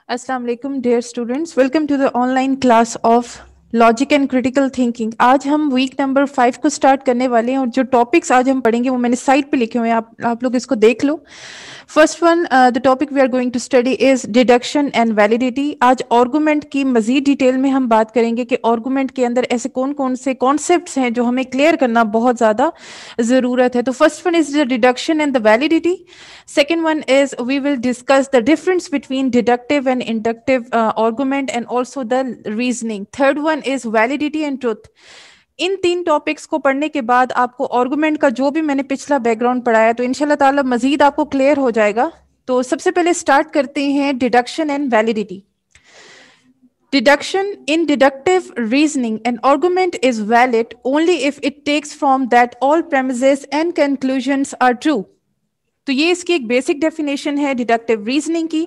Assalamu alaikum dear students, welcome to the online class of logic and critical thinking. आज हम week number 5 को start करने वाले हैं और जो टॉपिक्स आज हम पढ़ेंगे वो मैंने साइड पे लिखे हुए हैं, आप लोग इसको देख लो। First one, the topic we are going to study is deduction and validity. आज आर्गुमेंट की मजीद डिटेल में हम बात करेंगे कि आर्गुमेंट के अंदर ऐसे कौन कौन से कॉन्सेप्ट्स हैं जो हमें क्लियर करना बहुत ज़्यादा ज़रूरत है। तो first one is the deduction and the validity. Second one is we will discuss the difference between deductive and inductive argument and also the reasoning. Third one is validity and truth. इन तीन topics को पढ़ने के बाद आपको argument का जो भी मैंने पिछला बैकग्राउंड पढ़ाया तो इंशाल्लाह ताला मजीद आपको क्लियर हो जाएगा। तो सबसे पहले स्टार्ट करते हैं deduction and validity. Deduction in deductive reasoning, an argument is valid only if it takes from that all premises and conclusions are true. तो ये इसकी एक बेसिक डेफिनेशन है डिडक्टिव रीजनिंग की,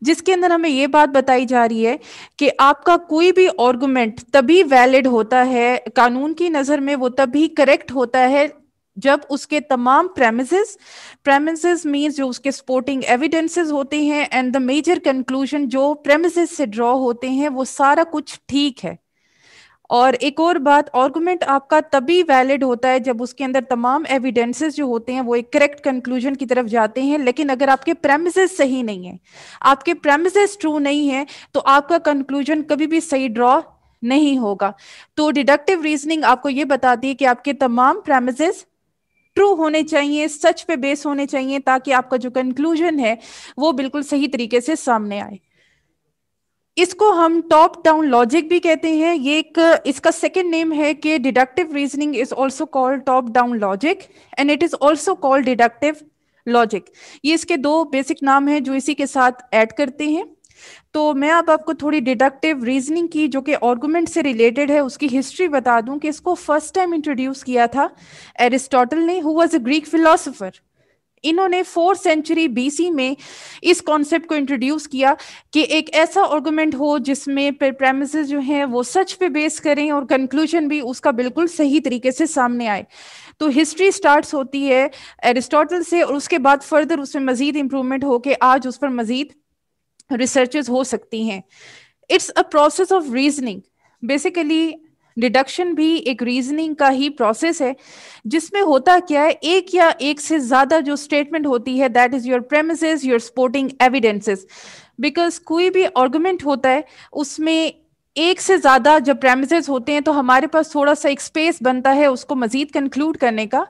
जिसके अंदर हमें ये बात बताई जा रही है कि आपका कोई भी आर्गुमेंट तभी वैलिड होता है, कानून की नज़र में वो तभी करेक्ट होता है जब उसके तमाम प्रेमिसेस मीन्स जो उसके सपोर्टिंग एविडेंसेस होते हैं एंड द मेजर कंक्लूजन जो प्रेमिसेस से ड्रॉ होते हैं वो सारा कुछ ठीक है। और एक और बात, आर्गुमेंट आपका तभी वैलिड होता है जब उसके अंदर तमाम एविडेंसेस जो होते हैं वो एक करेक्ट कंक्लूजन की तरफ जाते हैं। लेकिन अगर आपके प्रेमिसेस सही नहीं है, आपके प्रेमिसेस ट्रू नहीं है, तो आपका कंक्लूजन कभी भी सही ड्रॉ नहीं होगा। तो डिडक्टिव रीजनिंग आपको ये बताती है कि आपके तमाम प्रेमिसेस ट्रू होने चाहिए, सच पे बेस होने चाहिए, ताकि आपका जो कंक्लूजन है वो बिल्कुल सही तरीके से सामने आए। इसको हम टॉप डाउन लॉजिक भी कहते हैं। ये एक इसका सेकंड नेम है कि deductive reasoning is also called top down logic and it is also called deductive logic. ये इसके दो बेसिक नाम हैं जो इसी के साथ ऐड करते हैं। तो मैं अब आपको थोड़ी डिडक्टिव रीजनिंग की जो कि आर्गुमेंट से रिलेटेड है उसकी हिस्ट्री बता दूं कि इसको फर्स्ट टाइम इंट्रोड्यूस किया था एरिस्टोटल ने, who was a Greek philosopher. इन्होंने 4th सेंचुरी बीसी में इस कॉन्सेप्ट को इंट्रोड्यूस किया कि एक ऐसा आर्गुमेंट हो जिसमें प्रेमिसेस जो हैं वो सच पे बेस करें और कंक्लूजन भी उसका बिल्कुल सही तरीके से सामने आए। तो हिस्ट्री स्टार्ट्स होती है एरिस्टोटल से और उसके बाद फर्दर उसमें मजीद इंप्रूवमेंट होके आज उस पर मजीद रिसर्चेस हो सकती हैं। It's a process of reasoning. Basically deduction भी एक रीजनिंग का ही प्रोसेस है, जिसमें होता क्या है, एक या एक से ज्यादा जो स्टेटमेंट होती है that is your premises, your supporting evidences. Because कोई भी आर्गुमेंट होता है उसमें एक से ज्यादा जब प्रेमिसेस होते हैं तो हमारे पास थोड़ा सा एक स्पेस बनता है उसको मजीद कंक्लूड करने का।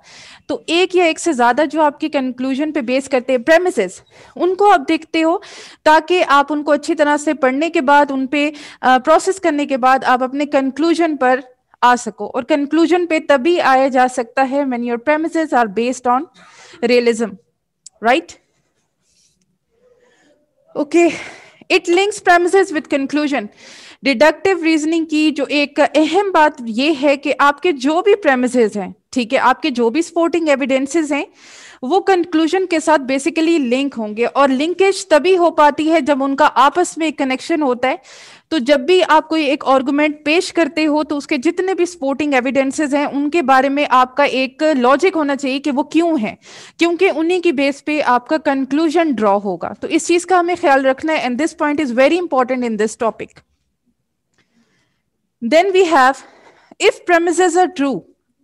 तो एक या एक से ज्यादा जो आपके कंक्लूजन पे बेस करते हैं प्रेमिसेस, उनको आप देखते हो ताकि आप उनको अच्छी तरह से पढ़ने के बाद उन पे प्रोसेस करने के बाद आप अपने कंक्लूजन पर आ सको। और कंक्लूजन पे तभी आया जा सकता है when your premises are based on realism, right? Okay, it links premises with conclusion. Deductive reasoning की जो एक अहम बात यह है कि आपके जो भी प्रेमिसेस हैं, ठीक है, आपके जो भी सपोर्टिंग एविडेंसेस हैं वो कंक्लूजन के साथ बेसिकली लिंक होंगे। और लिंकेज तभी हो पाती है जब उनका आपस में एक कनेक्शन होता है। तो जब भी आप कोई एक आर्गुमेंट पेश करते हो तो उसके जितने भी सपोर्टिंग एविडेंसेस हैं उनके बारे में आपका एक लॉजिक होना चाहिए कि वो क्यों है, क्योंकि उन्हीं की बेस पे आपका कंक्लूजन ड्रॉ होगा। तो इस चीज का हमें ख्याल रखना है and this point is very important in this topic. Then we have, if premises are true,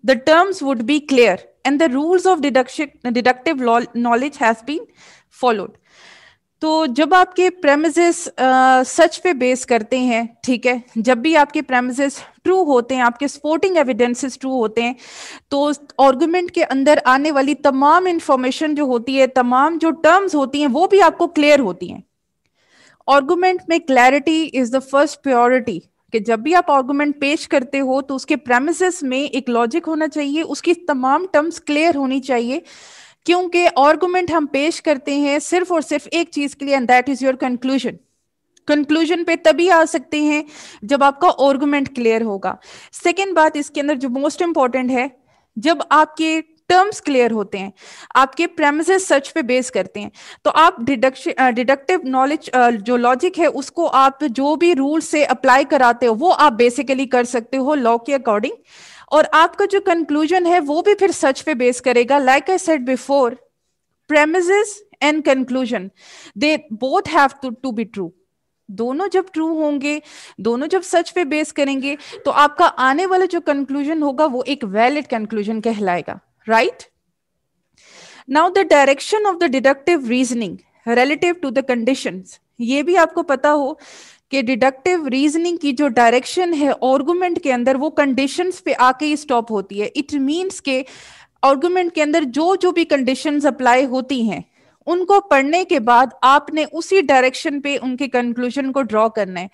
the terms would be clear and the rules of deductive knowledge has been followed. तो जब आपके प्रेमिसेस सच पे base करते हैं, ठीक है, जब भी आपके प्रेमिसेस ट्रू होते हैं, आपके सपोर्टिंग एविडेंसेस ट्रू होते हैं, तो आर्गुमेंट के अंदर आने वाली तमाम इंफॉर्मेशन जो होती है, तमाम जो टर्म्स होती हैं वो भी आपको क्लियर होती हैं। आर्गुमेंट में clarity is the first priority, कि जब भी आप आर्गुमेंट पेश करते हो तो उसके प्रेमिसेस में एक लॉजिक होना चाहिए, उसकी तमाम टर्म्स क्लियर होनी चाहिए, क्योंकि आर्गुमेंट हम पेश करते हैं सिर्फ और सिर्फ एक चीज के लिए and that is your conclusion. Conclusion पे तभी आ सकते हैं जब आपका आर्गुमेंट क्लियर होगा। सेकेंड बात इसके अंदर जो मोस्ट इंपॉर्टेंट है, जब आपके टर्म्स क्लियर होते हैं, आपके प्रेमिसेस सच पे बेस करते हैं, तो आप डिडक्टिव नॉलेज जो लॉजिक है उसको आप जो भी रूल से अप्लाई कराते हो वो आप बेसिकली कर सकते हो लॉ के अकॉर्डिंग। और आपका जो कंक्लूजन है वो भी फिर सच पे बेस करेगा। Like I said before, premises and conclusion they both have to be true. दोनों जब ट्रू होंगे, दोनों जब सच पे बेस करेंगे, तो आपका आने वाला जो कंक्लूजन होगा वो एक वैलिड कंक्लूजन कहलाएगा, right? Now the direction of the deductive reasoning relative to the conditions, ये भी आपको पता हो कि डिडक्टिव रीजनिंग की जो डायरेक्शन है आर्गुमेंट के अंदर वो कंडीशंस पे आके ही स्टॉप होती है। इट मींस के आर्गुमेंट के अंदर जो जो भी कंडीशंस अप्लाई होती हैं उनको पढ़ने के बाद आपने उसी डायरेक्शन पे उनके कंक्लूजन को ड्रॉ करना है,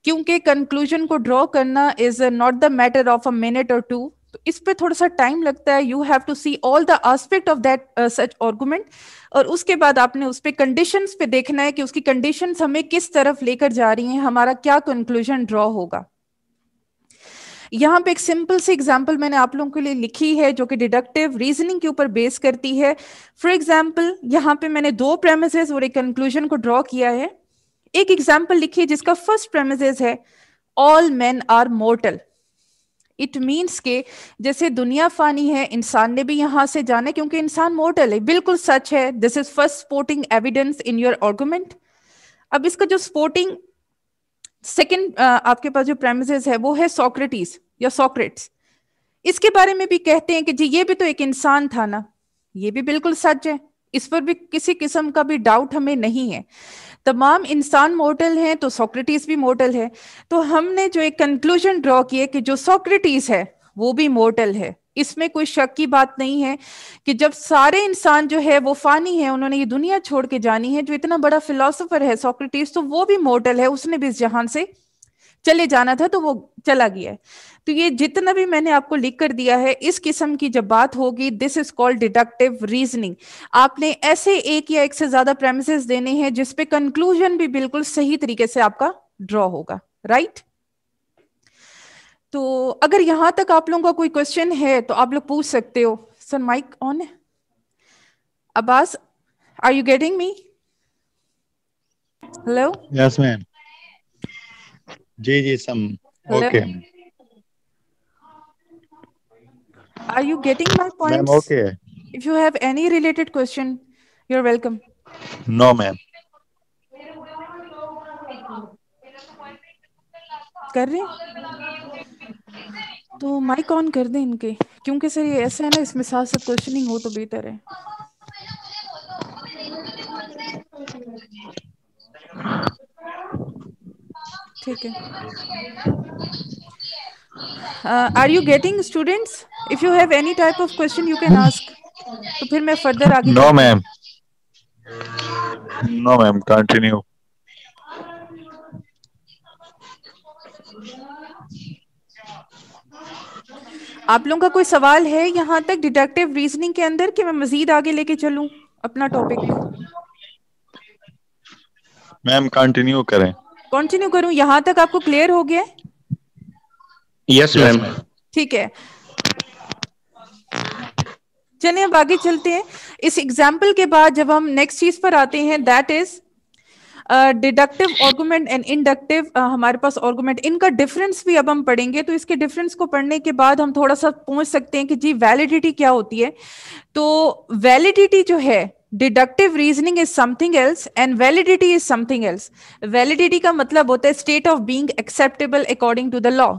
क्योंकि कंक्लूजन को ड्रॉ करना is not the matter of a minute और टू। तो इस पे थोड़ा सा टाइम लगता है। You have to see all the aspect of that such argument, और उसके बाद आपने उस पे कंडीशंस पे देखना है कि उसकी कंडीशंस हमें किस तरफ लेकर जा रही हैं, हमारा क्या कंक्लूजन ड्रॉ होगा। यहाँ पे एक सिंपल सी एग्जांपल मैंने आप लोगों के लिए लिखी है जो कि डिडक्टिव रीजनिंग के ऊपर बेस करती है। फॉर एग्जांपल यहाँ पे मैंने दो प्रेमिसेस और एक कंक्लूजन को ड्रॉ किया है। एक एग्जांपल लिखिए जिसका फर्स्ट प्रेमिसेस है all men are mortal. It means के जैसे दुनिया फानी है, इंसान ने भी यहां से जाना क्योंकि इंसान मोर्टल है, बिल्कुल सच है। This is first supporting evidence in your argument. अब इसका जो सपोर्टिंग सेकंड आपके पास जो प्रेमिसेस है वो है सोक्रेटिस या सोक्रेट्स। इसके बारे में भी कहते हैं कि जी ये भी तो एक इंसान था ना, ये भी बिल्कुल सच है, इस पर भी किसी किस्म का भी डाउट हमें नहीं है। तमाम इंसान मोर्टल हैं तो सोक्रेटिस भी मोर्टल है। तो हमने जो एक कंक्लूजन ड्रॉ किया कि जो सोक्रेटिस है वो भी मोर्टल है, इसमें कोई शक की बात नहीं है कि जब सारे इंसान जो है वो फानी है, उन्होंने ये दुनिया छोड़ के जानी है। जो इतना बड़ा फिलोसोफर है सोक्रेटिस, तो वो भी मोर्टल है, उसने भी इस जहान से चले जाना था तो वो चला गया है। तो ये जितना भी मैंने आपको लिख कर दिया है, इस किस्म की जब बात होगी, this is called deductive reasoning. आपने ऐसे एक या एक से ज्यादा प्रेमिसेस देने हैं जिसपे कंक्लूजन भी बिल्कुल सही तरीके से आपका ड्रॉ होगा, राइट? तो अगर यहां तक आप लोगों का कोई क्वेश्चन है तो आप लोग पूछ सकते हो। सर माइक ऑन है? Abbas, are you getting me? Hello? Yes ma'am. जी सम okay. Are you getting my ma'am points? Okay. If you have any related question, you're welcome. No ma'am. कर रहे हैं? तो माइक ऑन कर दें इनके, क्योंकि सर ये ऐसा है ना, इसमें साथ साथ क्वेश्चनिंग हो तो बेहतर है। ठीक है। Are you getting students? If you have any type of question you can ask, तो फिर मैं फर्दर आगे नो चलती हूँ। मैम। No ma'am, continue. आप लोगों का कोई सवाल है यहाँ तक डिडक्टिव रीजनिंग के अंदर, कि मैं मजीद आगे लेके चलूं अपना टॉपिक? मैम कंटिन्यू करें। कंटिन्यू करूं? यहाँ तक आपको क्लियर हो गया है? Yes ma'am. ठीक है, चलिए अब आगे चलते हैं। इस एग्जाम्पल के बाद जब हम नेक्स्ट चीज पर आते हैं, that is deductive argument and inductive. हमारे पास आर्गुमेंट, इनका डिफरेंस भी अब हम पढ़ेंगे। तो इसके डिफरेंस को पढ़ने के बाद हम थोड़ा सा पहुंच सकते हैं कि जी वैलिडिटी क्या होती है। तो वैलिडिटी जो है, deductive reasoning is something else and validity is something else. Validity का मतलब होता है state of being acceptable according to the law.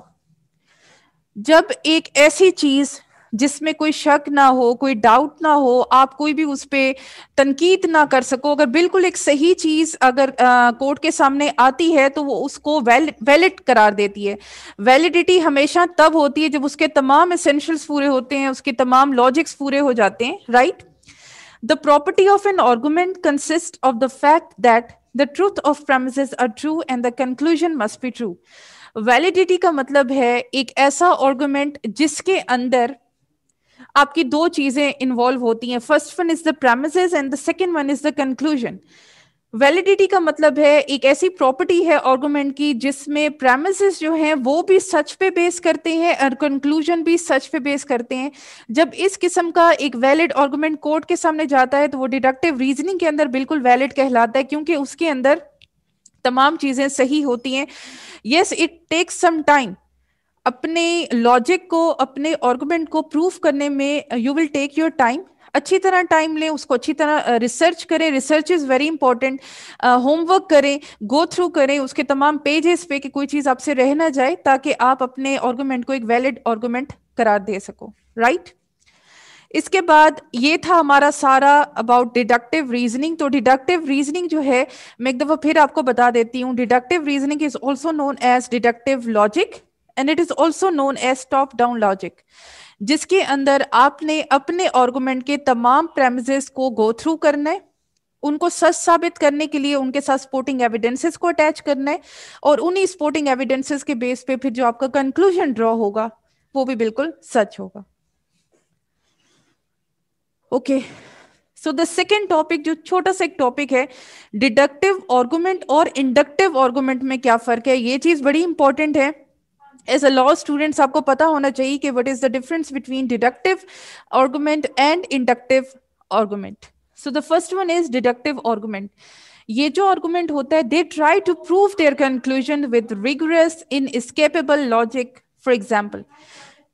जब एक ऐसी चीज जिसमें कोई शक ना हो, कोई डाउट ना हो, आप कोई भी उस पर तनकीद ना कर सको, अगर बिल्कुल एक सही चीज अगर कोर्ट के सामने आती है तो वो उसको वैलिड करार देती है। वैलिडिटी हमेशा तब होती है जब उसके तमाम एसेंशियल्स पूरे होते हैं, उसके तमाम लॉजिक्स पूरे हो जाते हैं, right? The property of an argument consist of the fact that the truth of premises are true and the conclusion must be true. Validity का मतलब है एक ऐसा आर्गुमेंट जिसके अंदर आपकी दो चीजें इन्वॉल्व होती हैं। First one is the premises and the second one is the conclusion. Validity का मतलब है एक ऐसी प्रॉपर्टी है आर्गुमेंट की जिसमें प्रेमिसेस जो हैं वो भी सच पे बेस करते हैं और कंक्लूजन भी सच पे बेस करते हैं। जब इस किस्म का एक वैलिड आर्गुमेंट कोर्ट के सामने जाता है तो वो डिडक्टिव रीजनिंग के अंदर बिल्कुल वैलिड कहलाता है, क्योंकि उसके अंदर तमाम चीजें सही होती हैं। Yes, it takes some time. अपने लॉजिक को, अपने आर्गुमेंट को प्रूफ करने में you will take your time. अच्छी तरह टाइम लें, उसको अच्छी तरह रिसर्च करें, research is very important, homework करें, गो थ्रू करें उसके तमाम पेजेस पे कि कोई चीज आपसे रह ना जाए, ताकि आप अपने आर्गुमेंट को एक वैलिड आर्गुमेंट करार दे सको, राइट। इसके बाद ये था हमारा सारा अबाउट डिडक्टिव रीजनिंग। तो डिडक्टिव रीजनिंग जो है, मैं एक दफा फिर आपको बता देती हूँ, deductive reasoning is also known as deductive logic and it is also known as top down logic, जिसके अंदर आपने अपने आर्गुमेंट के तमाम प्रेमिसेस को गो थ्रू करना है, उनको सच साबित करने के लिए उनके साथ सपोर्टिंग एविडेंसेस को अटैच करना है, और उन्हीं सपोर्टिंग एविडेंसेस के बेस पे फिर जो आपका कंक्लूजन ड्रॉ होगा वो भी बिल्कुल सच होगा। Okay, so the second topic, जो छोटा सा एक टॉपिक है, डिडक्टिव आर्गुमेंट और इंडक्टिव आर्गुमेंट में क्या फर्क है। ये चीज बड़ी इंपॉर्टेंट है। एज अ लॉ स्टूडेंट्स आपको पता होना चाहिए कि what is the difference between deductive argument and inductive argument. So the first one is deductive argument. ये जो आर्गुमेंट होता है, they try to prove their conclusion with rigorous inescapable logic. For example,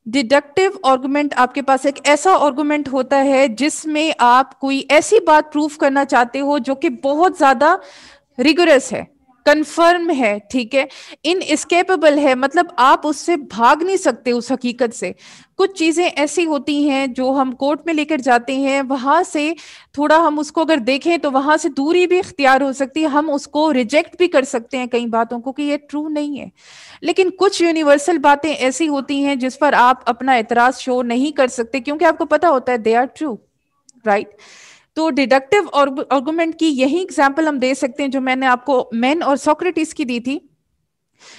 deductive argument आपके पास एक ऐसा argument होता है जिसमें आप कोई ऐसी बात प्रूफ करना चाहते हो जो कि बहुत ज्यादा रिगरस है, कंफर्म है, ठीक है, इनएस्केपेबल है, मतलब आप उससे भाग नहीं सकते उस हकीकत से। कुछ चीजें ऐसी होती हैं जो हम कोर्ट में लेकर जाते हैं, वहां से थोड़ा हम उसको अगर देखें तो वहां से दूरी भी इख्तियार हो सकती है, हम उसको रिजेक्ट भी कर सकते हैं कई बातों को कि ये ट्रू नहीं है। लेकिन कुछ यूनिवर्सल बातें ऐसी होती हैं जिस पर आप अपना एतराज शो नहीं कर सकते, क्योंकि आपको पता होता है दे आर ट्रू, राइट। तो डिडक्टिव आर्गुमेंट की यही एग्जांपल हम दे सकते हैं जो मैंने आपको मैन और सोक्रेटिस की दी थी।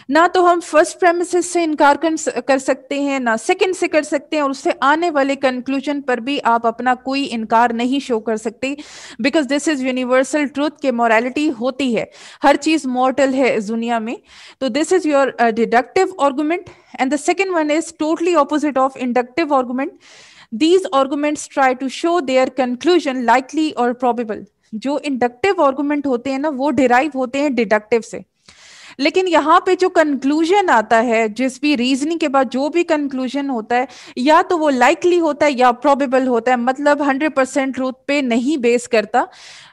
ना तो हम फर्स्ट प्रेमिसेस से इनकार कर सकते हैं, ना सेकंड से कर सकते हैं, और उससे आने वाले कंक्लूजन पर भी आप अपना कोई इनकार नहीं शो कर सकते, because this is universal truth के मोरालिटी होती है, हर चीज मॉर्टल है इस दुनिया में। तो this is your deductive argument and the second one is totally opposite of inductive argument. These arguments try to show their conclusion likely or probable। जो इंडक्टिव आर्गुमेंट होते हैं ना, वो डिराइव होते हैं डिडक्टिव से, लेकिन यहाँ पे जो कंक्लूजन आता है, जिस भी रीजनिंग के बाद जो भी कंक्लूजन होता है, या तो वो लाइकली होता है या प्रोबेबल होता है, मतलब 100% ट्रूथ पे नहीं बेस करता।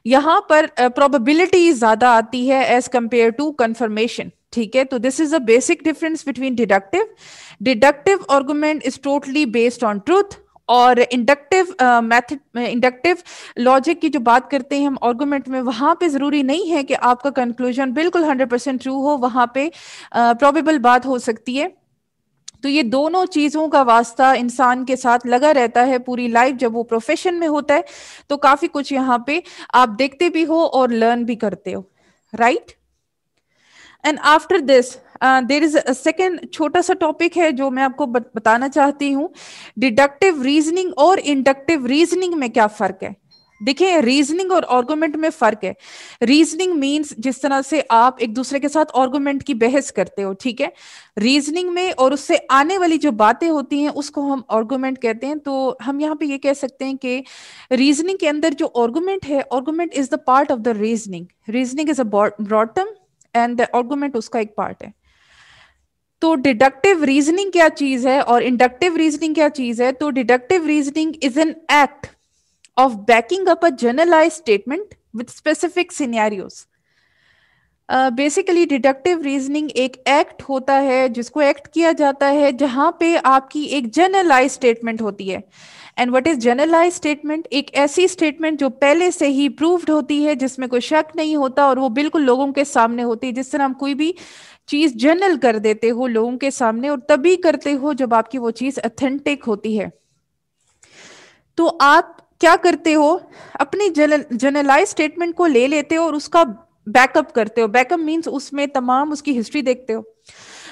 यहाँ पर प्रोबेबिलिटी ज्यादा आती है एज कंपेयर टू कंफर्मेशन, ठीक है। तो this is a basic difference between deductive argument is totally based on truth, और इंडक्टिव मेथड, इंडक्टिव लॉजिक की जो बात करते हैं हम आर्गुमेंट में, वहां पे जरूरी नहीं है कि आपका कंक्लूजन बिल्कुल 100% ट्रू हो, वहां पे प्रोबेबल बात हो सकती है। तो ये दोनों चीजों का वास्ता इंसान के साथ लगा रहता है पूरी लाइफ, जब वो प्रोफेशन में होता है तो काफी कुछ यहाँ पे आप देखते भी हो और लर्न भी करते हो, right. And after this there is second छोटा सा टॉपिक है जो मैं आपको बताना चाहती हूँ, डिडक्टिव रीजनिंग और इंडक्टिव रीजनिंग में क्या फर्क है। देखिए, रीजनिंग और आर्गुमेंट में फर्क है। रीजनिंग मींस जिस तरह से आप एक दूसरे के साथ आर्गुमेंट की बहस करते हो, ठीक है, रीजनिंग में, और उससे आने वाली जो बातें होती हैं उसको हम आर्गुमेंट कहते हैं। तो हम यहाँ पे ये कह सकते हैं कि रीजनिंग के अंदर जो आर्गुमेंट है, argument is the part of the reasoning, reasoning is a broad term and argument उसका एक पार्ट है। तो डिडक्टिव रीजनिंग क्या चीज है और इंडक्टिव रीजनिंग क्या चीज है। तो deductive reasoning is an act of backing up a generalized statement with specific scenarios. Basically deductive reasoning एक एक्ट होता है जिसको एक्ट किया जाता है जहां पे आपकी एक जनरलाइज स्टेटमेंट होती है। And what is generalize statement? एक ऐसी स्टेटमेंट जो पहले से ही प्रूव्ड होती है, जिसमें कोई शक नहीं होता, और वो बिल्कुल लोगों के सामने होती है। जिस तरह हम कोई भी चीज जनरल कर देते हो लोगों के सामने, और तभी करते हो जब आपकी वो चीज ऑथेंटिक होती है। तो आप क्या करते हो, अपनी जनरलाइज स्टेटमेंट को ले लेते हो और उसका बैकअप करते हो। बैकअप मींस उसमें तमाम उसकी हिस्ट्री देखते हो,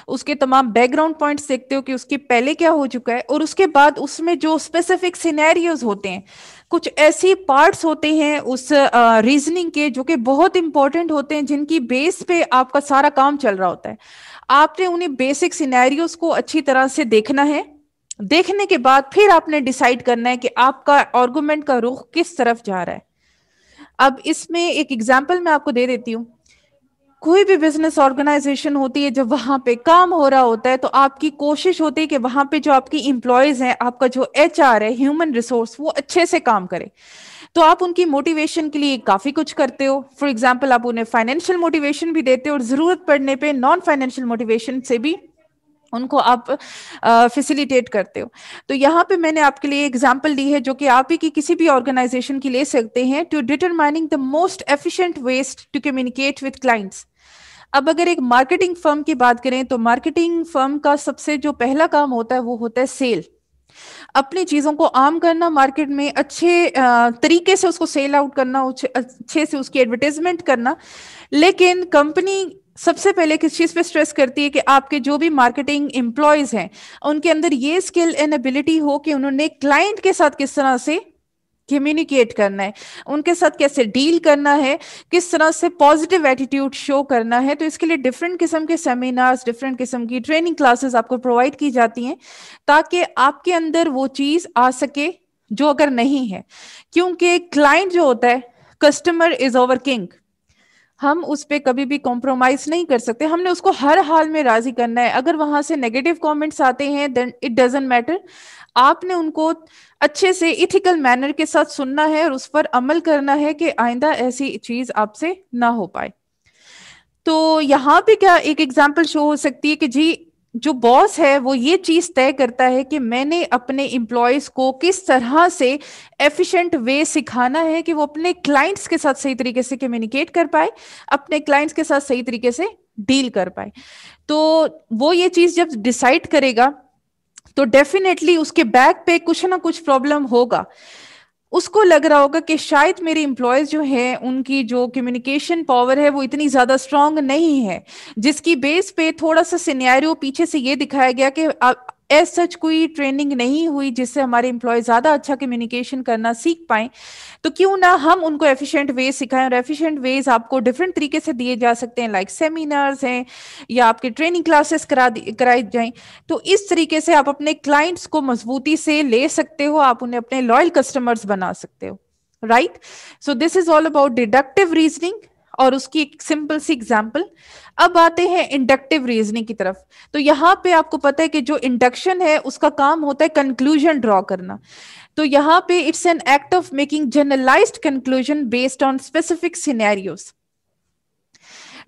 उसके तमाम बैकग्राउंड पॉइंट्स देखते हो कि उसके पहले क्या हो चुका है, और उसके बाद उसमें जो स्पेसिफिक सिनेरियोज होते हैं, कुछ ऐसी पार्ट्स होते हैं उस रीजनिंग के जो कि बहुत इंपॉर्टेंट होते हैं, जिनकी बेस पे आपका सारा काम चल रहा होता है। आपने उन्हें बेसिक सिनेरियोज को अच्छी तरह से देखना है। देखने के बाद फिर आपने डिसाइड करना है कि आपका आर्गुमेंट का रुख किस तरफ जा रहा है। अब इसमें एक एग्जांपल मैं आपको दे देती हूँ। कोई भी बिजनेस ऑर्गेनाइजेशन होती है, जब वहां पे काम हो रहा होता है तो आपकी कोशिश होती है कि वहां पे जो आपकी इंप्लॉयज हैं, आपका जो एचआर है, ह्यूमन रिसोर्स, वो अच्छे से काम करे। तो आप उनकी मोटिवेशन के लिए काफी कुछ करते हो। फॉर एग्जाम्पल, आप उन्हें फाइनेंशियल मोटिवेशन भी देते हो और जरूरत पड़ने पे नॉन फाइनेंशियल मोटिवेशन से भी उनको आप फैसिलिटेट करते हो। तो यहाँ पे मैंने आपके लिए एग्जांपल दी है जो कि आप ही की किसी भी ऑर्गेनाइजेशन की ले सकते हैं, to determining the most efficient ways to communicate with clients. अब अगर एक मार्केटिंग फर्म की बात करें तो मार्केटिंग फर्म का सबसे जो पहला काम होता है वो होता है सेल। अपनी चीजों को आम करना, मार्केट में अच्छे तरीके से उसको सेल आउट करना, अच्छे से उसकी एडवर्टाइजमेंट करना। लेकिन कंपनी सबसे पहले किस चीज पे स्ट्रेस करती है कि आपके जो भी मार्केटिंग एम्प्लॉयज हैं उनके अंदर ये स्किल एंड एबिलिटी हो कि उन्होंने क्लाइंट के साथ किस तरह से कम्युनिकेट करना है, उनके साथ कैसे डील करना है, किस तरह से पॉजिटिव एटीट्यूड शो करना है। तो इसके लिए डिफरेंट किस्म के सेमिनार्स, डिफरेंट किस्म की ट्रेनिंग क्लासेस आपको प्रोवाइड की जाती हैं ताकि आपके अंदर वो चीज आ सके जो अगर नहीं है। क्योंकि क्लाइंट जो होता है, कस्टमर इज आवर किंग, हम उस पर कभी भी कॉम्प्रोमाइज नहीं कर सकते, हमने उसको हर हाल में राजी करना है। अगर वहां से नेगेटिव कमेंट्स आते हैं देन इट डजंट मैटर, आपने उनको अच्छे से इथिकल मैनर के साथ सुनना है और उस पर अमल करना है कि आइंदा ऐसी चीज आपसे ना हो पाए। तो यहाँ पे क्या एक एग्जाम्पल शो हो सकती है कि जी जो बॉस है वो ये चीज तय करता है कि मैंने अपने एम्प्लॉयज को किस तरह से एफिशिएंट वे सिखाना है कि वो अपने क्लाइंट्स के साथ सही तरीके से कम्युनिकेट कर पाए, अपने क्लाइंट्स के साथ सही तरीके से डील कर पाए। तो वो ये चीज जब डिसाइड करेगा तो डेफिनेटली उसके बैक पे कुछ ना कुछ प्रॉब्लम होगा। उसको लग रहा होगा कि शायद मेरे एम्प्लॉयज जो हैं उनकी जो कम्युनिकेशन पावर है वो इतनी ज्यादा स्ट्रांग नहीं है, जिसकी बेस पे थोड़ा सा सिनेरियो पीछे से ये दिखाया गया कि एज सच कोई ट्रेनिंग नहीं हुई जिससे हमारे एम्प्लॉय ज्यादा अच्छा कम्युनिकेशन करना सीख पाए। तो क्यों ना हम उनको एफिशिएंट वेज सिखाएं, और एफिशिएंट वेज आपको डिफरेंट तरीके से दिए जा सकते हैं, लाइक सेमिनार्स हैं या आपके ट्रेनिंग क्लासेस कराई जाएं। तो इस तरीके से आप अपने क्लाइंट्स को मजबूती से ले सकते हो, आप उन्हें अपने लॉयल कस्टमर्स बना सकते हो, right. So this is all about deductive reasoning और उसकी एक सिंपल सी एग्जांपल। अब आते हैं इंडक्टिव रीजनिंग की तरफ। तो यहाँ पे आपको पता है कि जो इंडक्शन है उसका काम होता है कंक्लूजन ड्रॉ करना। तो यहाँ पे it's an act of making generalized conclusion based on specific scenarios.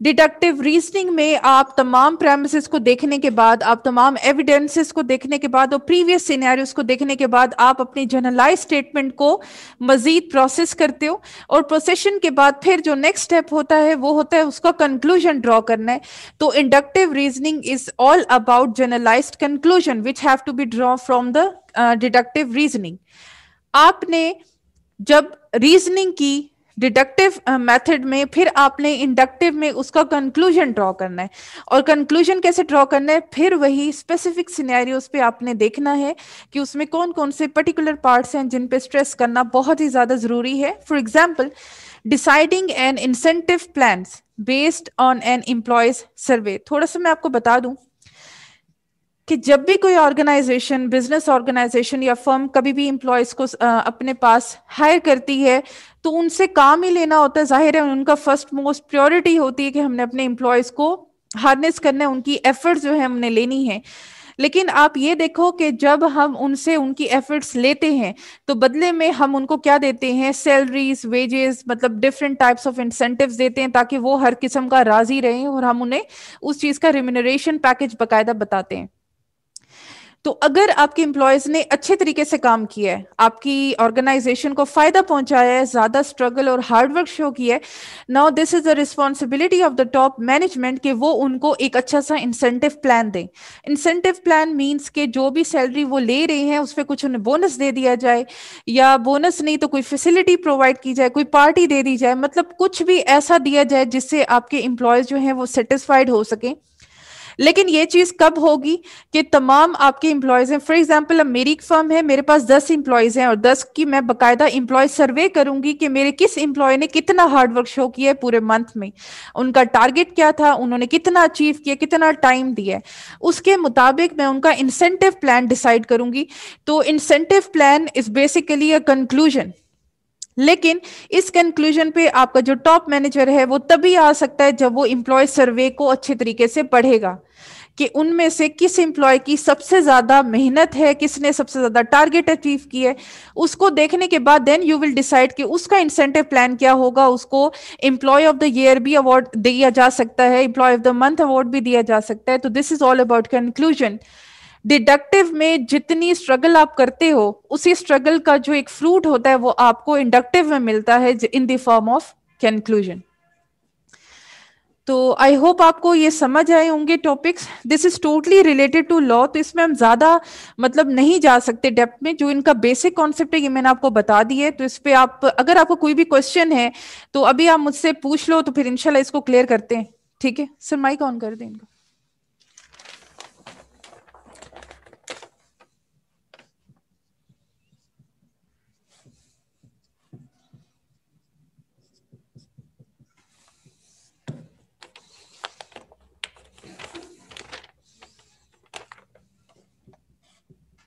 Deductive reasoning में आप तमाम प्रेमिसेस को देखने के बाद, आप तमाम एविडेंसेस को देखने के बाद और प्रीवियस सिनेरियोस को देखने के बाद आप अपनी जनरलाइज स्टेटमेंट को मजीद प्रोसेस करते हो, और प्रोसेशन के बाद फिर जो नेक्स्ट स्टेप होता है वो होता है उसका कंक्लूजन ड्रॉ करना है। तो inductive reasoning is all about generalized conclusion which have to be draw from the deductive reasoning. आपने जब रीजनिंग की डिडक्टिव मेथड में, फिर आपने इंडक्टिव में उसका कंक्लूजन ड्रॉ करना है। और कंक्लूजन कैसे ड्रॉ करना है, फिर वही स्पेसिफिक सिनेरियोस पे आपने देखना है कि उसमें कौन कौन से पर्टिकुलर पार्ट्स हैं जिन पे स्ट्रेस करना बहुत ही ज्यादा जरूरी है। For example, deciding an incentive plan based on an employees survey. थोड़ा सा मैं आपको बता दूं कि जब भी कोई ऑर्गेनाइजेशन, बिजनेस ऑर्गेनाइजेशन या फर्म कभी भी एम्प्लॉयज को अपने पास हायर करती है तो उनसे काम ही लेना होता है। जाहिर है उनका फर्स्ट मोस्ट प्रायोरिटी होती है कि हमने अपने एम्प्लॉयज को हार्नेस करना है, उनकी एफर्ट्स जो है हमने लेनी है। लेकिन आप ये देखो कि जब हम उनसे उनकी एफर्ट्स लेते हैं तो बदले में हम उनको क्या देते हैं, सैलरीज, वेजेस, मतलब डिफरेंट टाइप्स ऑफ इंसेंटिव्स देते हैं ताकि वो हर किस्म का राजी रहें, और हम उन्हें उस चीज का रिम्यूनरेशन पैकेज बकायदा बताते हैं। तो अगर आपके एम्प्लॉयज ने अच्छे तरीके से काम किया है, आपकी ऑर्गेनाइजेशन को फायदा पहुंचाया है, ज्यादा स्ट्रगल और हार्डवर्क शो किया है, now this is the responsibility of the top management कि वो उनको एक अच्छा सा इंसेंटिव प्लान दें। इंसेंटिव प्लान मींस कि जो भी सैलरी वो ले रहे हैं उस पर कुछ उन्हें बोनस दे दिया जाए, या बोनस नहीं तो कोई फैसिलिटी प्रोवाइड की जाए, कोई पार्टी दे दी जाए, मतलब कुछ भी ऐसा दिया जाए जिससे आपके एम्प्लॉयज जो हैं वो सेटिस्फाइड हो सके। लेकिन ये चीज कब होगी कि तमाम आपके एम्प्लॉयज हैं। फॉर एग्जांपल, अब मेरी एक फर्म है, मेरे पास 10 एम्प्लॉयज हैं और 10 की मैं बकायदा एम्प्लॉय सर्वे करूंगी कि मेरे किस एम्प्लॉय ने कितना हार्डवर्क शो किया है पूरे मंथ में, उनका टारगेट क्या था, उन्होंने कितना अचीव किया, कितना टाइम दिया है, उसके मुताबिक मैं उनका इंसेंटिव प्लान डिसाइड करूंगी। तो incentive plan is basically a conclusion लेकिन इस कंक्लूजन पे आपका जो टॉप मैनेजर है वो तभी आ सकता है जब वो एम्प्लॉय सर्वे को अच्छे तरीके से पढ़ेगा कि उनमें से किस एम्प्लॉय की सबसे ज्यादा मेहनत है, किसने सबसे ज्यादा टारगेट अचीव की है। उसको देखने के बाद देन यू विल डिसाइड कि उसका इंसेंटिव प्लान क्या होगा। उसको एम्प्लॉय ऑफ द ईयर भी अवार्ड दिया जा सकता है, employee of the month award भी दिया जा सकता है। तो this is all about conclusion. Deductive में जितनी स्ट्रगल आप करते हो उसी स्ट्रगल का जो एक फ्रूट होता है वो आपको इंडक्टिव में मिलता है in the form of conclusion. तो आई होप आपको ये समझ आए होंगे topics. This is totally related to law, तो इसमें हम ज्यादा मतलब नहीं जा सकते डेप्थ में। जो इनका बेसिक कॉन्सेप्ट है ये मैंने आपको बता दिया है। तो इस पे आप अगर आपको कोई भी क्वेश्चन है तो अभी आप मुझसे पूछ लो, तो फिर इंशाल्लाह इसको क्लियर करते हैं। ठीक है सर, माइक ऑन कर दें इनका।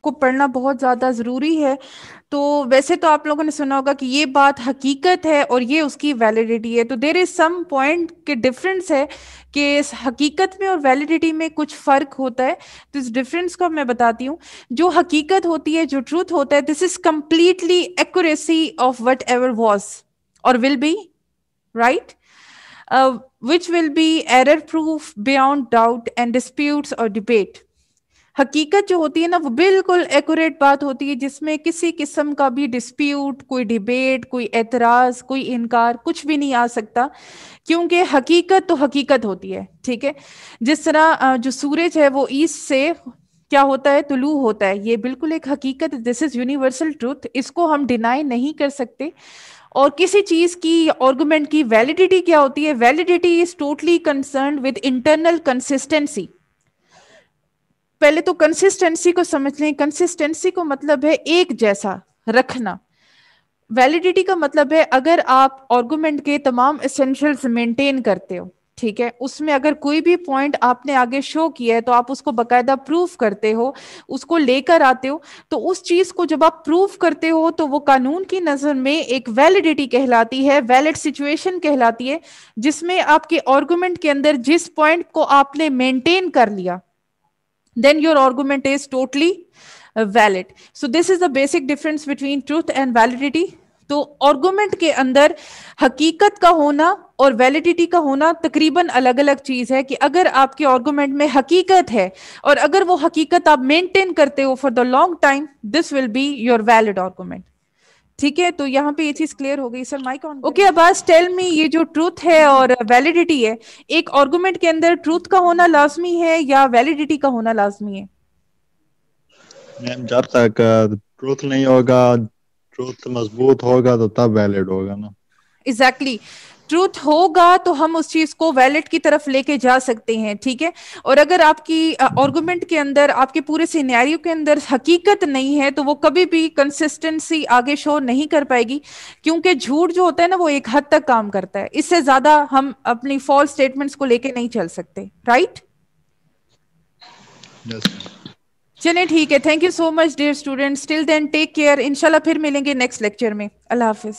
को पढ़ना बहुत ज्यादा जरूरी है। तो वैसे तो आप लोगों ने सुना होगा कि ये बात हकीकत है और ये उसकी वैलिडिटी है। तो देर इज सम पॉइंट के डिफरेंस है कि इस हकीकत में और वैलिडिटी में कुछ फर्क होता है। तो इस डिफरेंस को मैं बताती हूँ। जो हकीकत होती है, जो ट्रूथ होता है, this is completely accuracy of whatever was और will be right, which will be error proof beyond doubt and disputes और डिबेट। हकीकत जो होती है ना वो बिल्कुल एक्यूरेट बात होती है जिसमें किसी किस्म का भी डिस्प्यूट, कोई डिबेट, कोई एतराज, कोई इनकार कुछ भी नहीं आ सकता, क्योंकि हकीकत तो हकीकत होती है। ठीक है, जिस तरह जो सूरज है वो ईस्ट से क्या होता है, तुलू होता है, ये बिल्कुल एक हकीकत, दिस इज यूनिवर्सल ट्रूथ, इसको हम डिनाई नहीं कर सकते। और किसी चीज की आर्गुमेंट की वैलिडिटी क्या होती है, validity is totally concerned with internal consistency. पहले तो कंसिस्टेंसी को समझ लें। कंसिस्टेंसी को मतलब है एक जैसा रखना। वैलिडिटी का मतलब है अगर आप आर्गुमेंट के तमाम एसेंशियल्स मेंटेन करते हो, ठीक है, उसमें अगर कोई भी पॉइंट आपने आगे शो किया है तो आप उसको बकायदा प्रूफ करते हो, उसको लेकर आते हो। तो उस चीज को जब आप प्रूफ करते हो तो वो कानून की नजर में एक वैलिडिटी कहलाती है, वैलिड सिचुएशन कहलाती है, जिसमें आपके आर्गुमेंट के अंदर जिस पॉइंट को आपने मेंटेन कर लिया, then your argument is totally valid. So this is the basic difference between truth and validity. तो आर्गुमेंट के अंदर हकीकत का होना और वैलिडिटी का होना तकरीबन अलग अलग चीज है। कि अगर आपके आर्गुमेंट में हकीकत है और अगर वो हकीकत आप मेंटेन करते हो for the long time, this will be your valid argument. ठीक है, तो यहाँ पे ये चीज क्लियर हो गई। Sir mike on. Okay, Abbas tell me, ये जो ट्रूथ है और वैलिडिटी है, एक आर्गुमेंट के अंदर ट्रूथ का होना लाजमी है या वैलिडिटी का होना लाजमी है? मैम जब तक ट्रूथ नहीं होगा, ट्रूथ मजबूत होगा तो तब वैलिड होगा ना। एग्जैक्टली, ट्रूथ होगा तो हम उस चीज को वैलिड की तरफ लेके जा सकते हैं। ठीक है, और अगर आपकी आर्गुमेंट के अंदर, आपके पूरे सिनेरियो के अंदर हकीकत नहीं है तो वो कभी भी कंसिस्टेंसी आगे शो नहीं कर पाएगी, क्योंकि झूठ जो होता है ना वो एक हद तक काम करता है, इससे ज्यादा हम अपनी फॉल्स स्टेटमेंट्स को लेके नहीं चल सकते। राइट? चलिए ठीक है, thank you so much dear students, till then take care, इंशाल्लाह फिर मिलेंगे नेक्स्ट लेक्चर में। अल्लाह हाफिज।